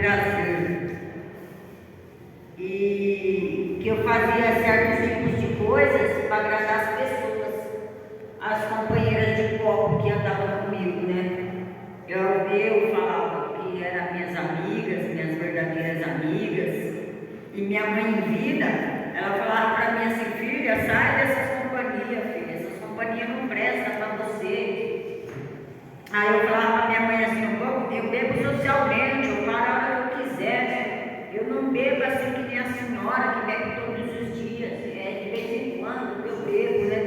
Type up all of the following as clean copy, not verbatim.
prazer. E que eu fazia certos tipos de coisas para agradar as pessoas, as companheiras de copo que andavam comigo, né? Eu falava que eram minhas amigas, minhas verdadeiras amigas. E minha mãe em vida, ela falava para mim assim: filha, sai dessas companhias, filha, essas companhias não prestam para você. Aí eu falava para minha mãe assim: eu bebo socialmente, eu paro a hora que eu quiser, né? Eu não bebo assim que nem a senhora que bebe todos os dias, de vez em quando eu bebo, né?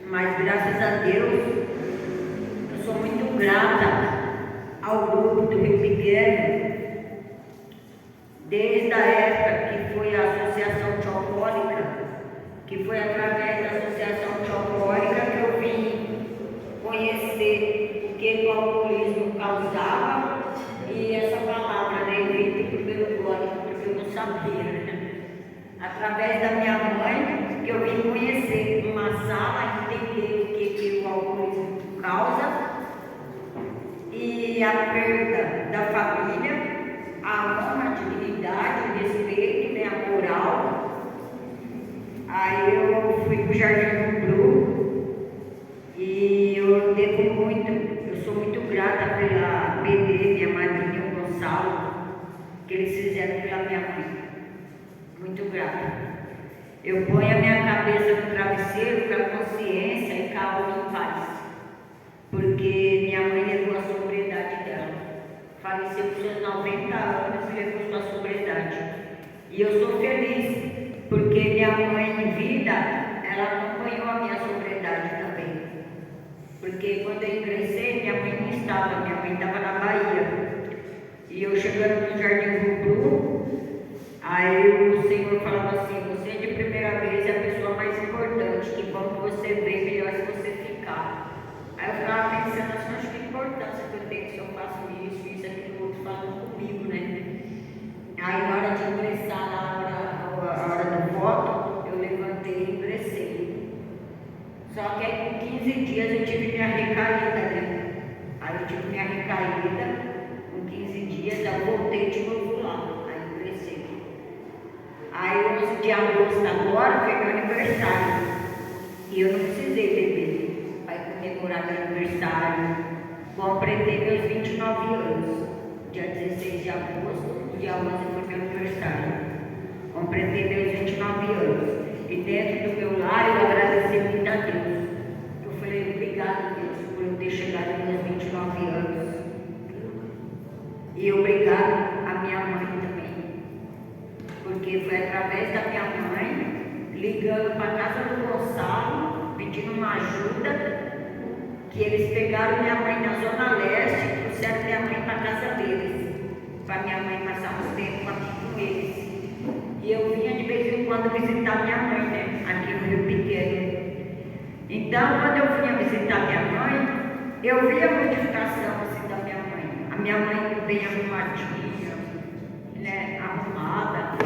Mas graças a Deus, eu sou muito grata ao grupo do Rio Pequeno, desde a época que foi a Associação Teocólica, que foi através da Associação Teocólica que eu vim conhecer o que o alcoolismo causava e essa palavra, né, evite primeiro glória, porque eu não sabia, né? Através da minha mãe que eu vim conhecer uma sala, entender o que o alcoolismo causa e a perda da família, a honra, a dignidade, o respeito, né, a moral. Aí eu fui para o Jardim do Blu e eu devo muito, eu sou muito grata pela PD, minha madrinha, o Gonçalo, que eles fizeram pela minha mãe. Muito grata. Eu ponho a minha cabeça no travesseiro com a consciência e calmo em paz, porque minha mãe levou a sobriedade dela. Faleceu com seus 90 anos e levou sua sobriedade. E eu sou feliz, porque minha mãe em vida, ela acompanhou a minha sobriedade também. Porque quando eu ingressei, minha mãe não estava, minha mãe estava na Bahia. E eu chegando no Jardim Blu, aí o Senhor falava assim: você de primeira vez é a pessoa mais importante, que quando você vem, melhor se você ficar. Aí eu ficava pensando assim: acho que a importância que eu tenho se eu faço isso, aquilo, outro falando comigo, né? Aí na hora de ingressar, na hora do voto, eu levantei e ingressei. Só que aí com 15 dias eu tive minha recaída, né? Aí eu tive minha recaída, com 15 dias eu voltei de novo lá, aí ingressei. Aí 11 de agosto agora foi meu aniversário. E eu não precisei beber para comemorar meu aniversário. Completei meus 29 anos. Dia 16 de agosto, dia 11 foi meu aniversário. Completei meus 29 anos. E dentro do meu lar eu agradeci muito a Deus. Eu falei: obrigado, Deus, por eu ter chegado aos meus 29 anos. E obrigado à minha mãe também. Porque foi através da minha mãe, ligando para a casa do Gonçalo, pedindo uma ajuda, que eles pegaram minha mãe na Zona Leste e trouxeram minha mãe para a casa deles, para minha mãe passar um tempo aqui com eles. E eu vinha de vez em quando visitar minha mãe, né, aqui no Rio Pequeno. Então, quando eu vinha visitar minha mãe, eu via a modificação assim da minha mãe. A minha mãe bem arrumadinha, né, arrumada.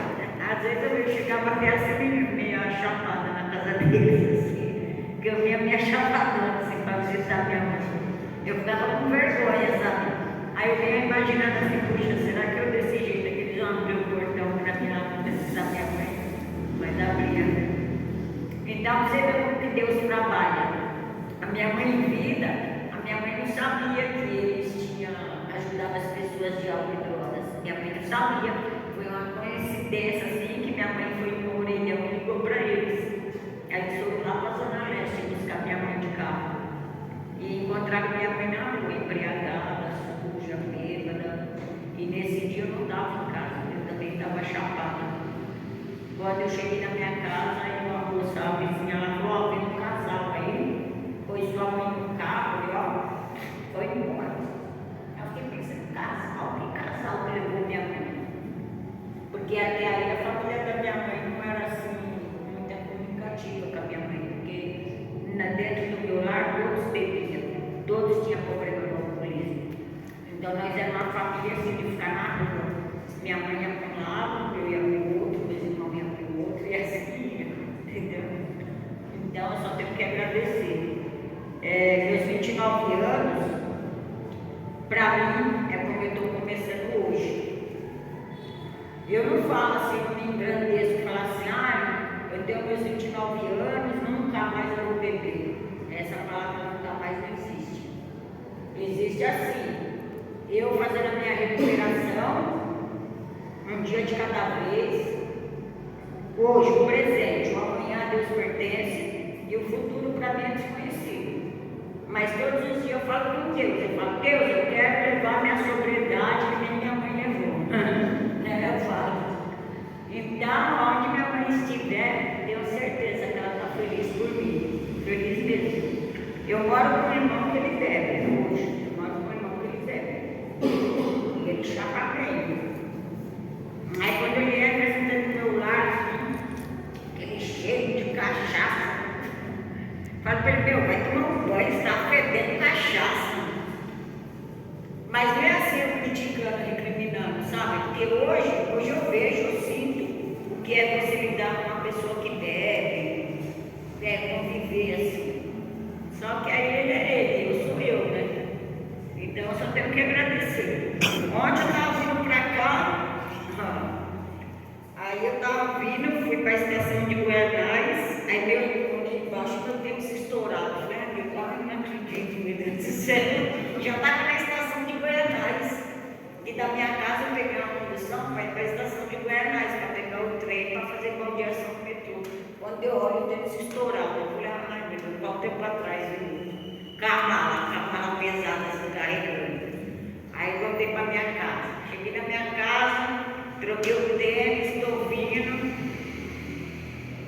Às vezes eu chegava até assim, meio chapada na casa deles, assim, que eu vinha me chapadando assim, para visitar minha mãe. Eu ficava com vergonha, sabe? Aí eu vinha imaginando assim: puxa, será que eu desse jeito aqui eles vão abrir o portão para visitar minha mãe? Mas abria. Então você vê como que Deus trabalha. A minha mãe em vida, a minha mãe não sabia que eles tinham ajudado as pessoas de álcool e drogas. Minha mãe não sabia. Foi uma coincidência assim que minha mãe foi no orelhão e ligou para eles. Aí eles foram lá para a Zona Leste buscar minha mãe de carro. E encontraram minha mãe na rua, embriagada, suja, bêbada. E nesse dia eu não estava em casa, eu também estava chapada. Quando eu cheguei na minha casa, aí uma moça, a vizinha, ela falou: ó, vem um casal aí, pôs sua mãe no carro e ó, foi embora. Eu fiquei pensando: casal, que casal que levou minha mãe? Porque até aí a família da minha mãe não era assim, muito comunicativa com a minha mãe, porque dentro do meu lar todos bebiam, todos tinham problema com o alcoolismo. Então nós éramos uma família assim de ficar na rua. Minha mãe ia para um lado, eu ia para o outro, meus irmãos iam para o outro, e assim, entendeu? Então eu só tenho que agradecer. Meus 29 anos, para mim, é como eu estou começando hoje. Eu não falo assim, eu me engrandeço, falo assim, ah, eu tenho meus 29 anos, nunca mais eu vou beber. Essa palavra nunca mais não existe. Existe assim, eu fazendo a minha recuperação, um dia de cada vez, hoje o presente, o amanhã a Deus pertence e o futuro para mim é desconhecido. Mas todos os dias eu falo com Deus, eu falo, Deus, eu quero levar minha sobriedade que nem minha mãe levou. Eu falo. Então, onde minha mãe estiver, tenho certeza que ela está feliz por mim, feliz mesmo. Eu moro com o irmão que ele bebe, hoje, eu moro com o irmão que ele bebe, e ele chapa bem. Aí quando ele entra, senta do meu lado, assim, aquele cheiro de cachaça, falo para ele, meu, vai tomar um banho, está fedendo cachaça. Mas não é assim eu criticando, recriminando, sabe? Porque hoje eu vejo, eu sinto o que é você lidar com uma pessoa que bebe, conviver assim. Só que aí ele é ele, eu sou eu, né? Então eu só tenho que agradecer. Ontem eu estava vindo para cá, aí eu estava vindo, fui para a estação de Goianás, aí meu embaixo meu tempo se estourado, né? Eu quase não acredito, meu Deus do céu. Já estava na estação de Goianás. E da minha casa eu peguei uma condução para ir para a estação de Goianás, para pegar o trem para fazer baldeação no metrô. Quando eu olho, o tempo se estourado. Eu falei, ai meu Deus, qual tempo atrás, carro pesado assim, carregando. Aí eu voltei para minha casa. Cheguei na minha casa, troquei o tênis, estou vindo.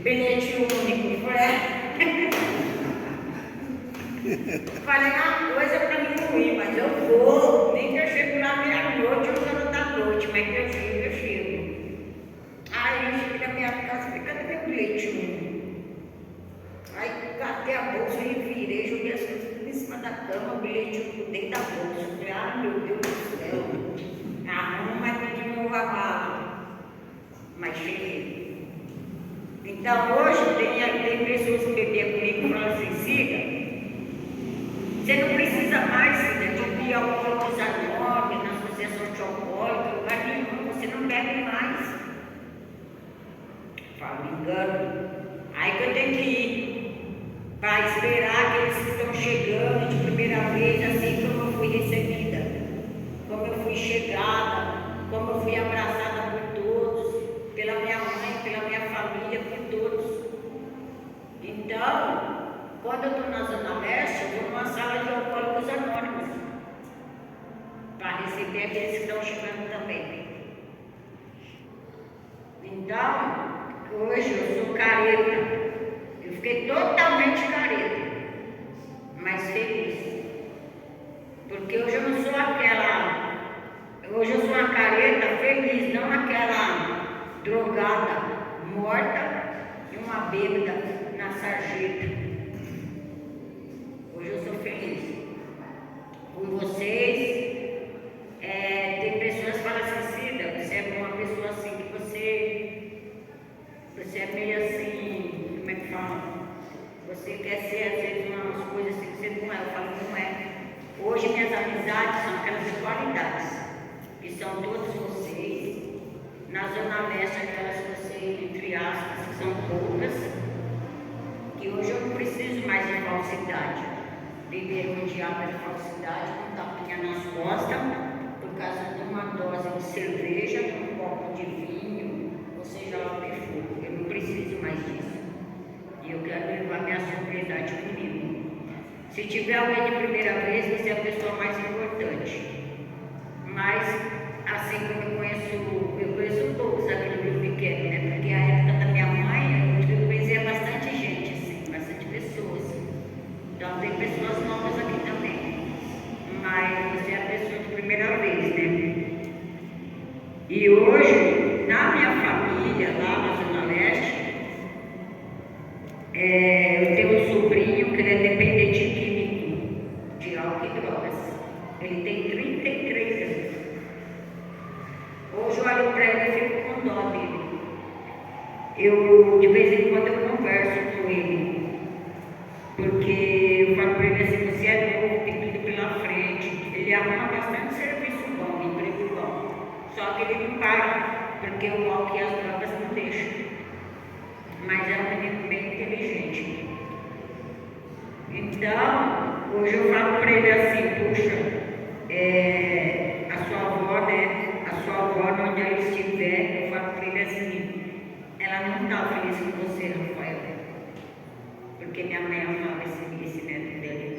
Bilhete único. Falei uma coisa para mim não ir, mas eu vou. Nem que eu chego lá meia-noite ou 9 da noite, mas que eu chego. Aí eu cheguei na minha casa, fica no meu bilhete único. Aí catei a bolsa e virei, joguei as coisas tudo em cima da cama, o bilhete único dentro da bolsa. Eu falei, ah meu Deus do céu, arruma aqui de novo a mala. Mas cheguei. Então hoje tem pessoas que bebiam comigo e falam assim, Cida, você não precisa mais, Cida, de ir ao Alcoólicos Anônimos, na Associação de Alcoólicos, lugar nenhum, você não bebe mais. Falo, me engano. Aí que eu tenho que ir para esperar aqueles que estão chegando de primeira vez, assim como eu fui recebida, como eu fui chegada, como eu fui abraçada por todos, pela minha mãe, pela minha família, por todos. Então, quando eu estou na Zona Leste, eu vou numa sala de Alcoólicos Anônimos para receber aqueles que estão chegando também. Então, hoje eu sou careta. Eu fiquei totalmente careta, mas feliz. Porque hoje eu não sou aquela. Hoje eu sou uma careta feliz, não aquela drogada, morta e uma bêbada na sarjeta. Hoje eu sou feliz por vocês. Tem pessoas que falam assim, Cida, você é uma pessoa assim que você é meio assim, como é que fala? Você quer ser às vezes umas coisas assim que você não é. Eu falo, não é. Hoje minhas amizades são aquelas de qualidades, que são todos vocês. Na Zona Leste, aquelas que vocês, entre aspas, que são poucas, que hoje eu não preciso mais de falsidade. Viver um diabo de falsidade, com tapinha nas costas, por causa de uma dose de cerveja, de um copo de vinho, ou seja lá o que for. Eu não preciso mais disso. E eu quero levar minha sobriedade comigo. Se tiver alguém de primeira vez, você é a pessoa mais importante. Mas, assim como eu conheço poucos aqui no Rio Pequeno, né? Porque a época da minha mãe, eu conhecia bastante gente, assim, bastante pessoas. Então tem pessoas novas aqui também. Mas você é a pessoa de primeira vez, né? E hoje, na minha família, lá na Zona Leste, eu tenho um sobrinho que ele é dependente químico de álcool e drogas. Ele tem 33 anos. Hoje eu olho para ele e fico com dó dele. De vez em quando eu converso com ele. Porque eu falo para ele assim, você é novo, tem tudo pela frente. Ele arruma bastante serviço bom, emprego bom. Só que ele não para. porque o álcool e as drogas não deixam. Mas é um menino bem inteligente. Então, hoje eu falo para ele assim, puxa, a sua avó, né? A sua avó, onde ela estiver, eu falo para ele assim, ela não está feliz com você, Rafael. Porque minha mãe amava esse neto dele.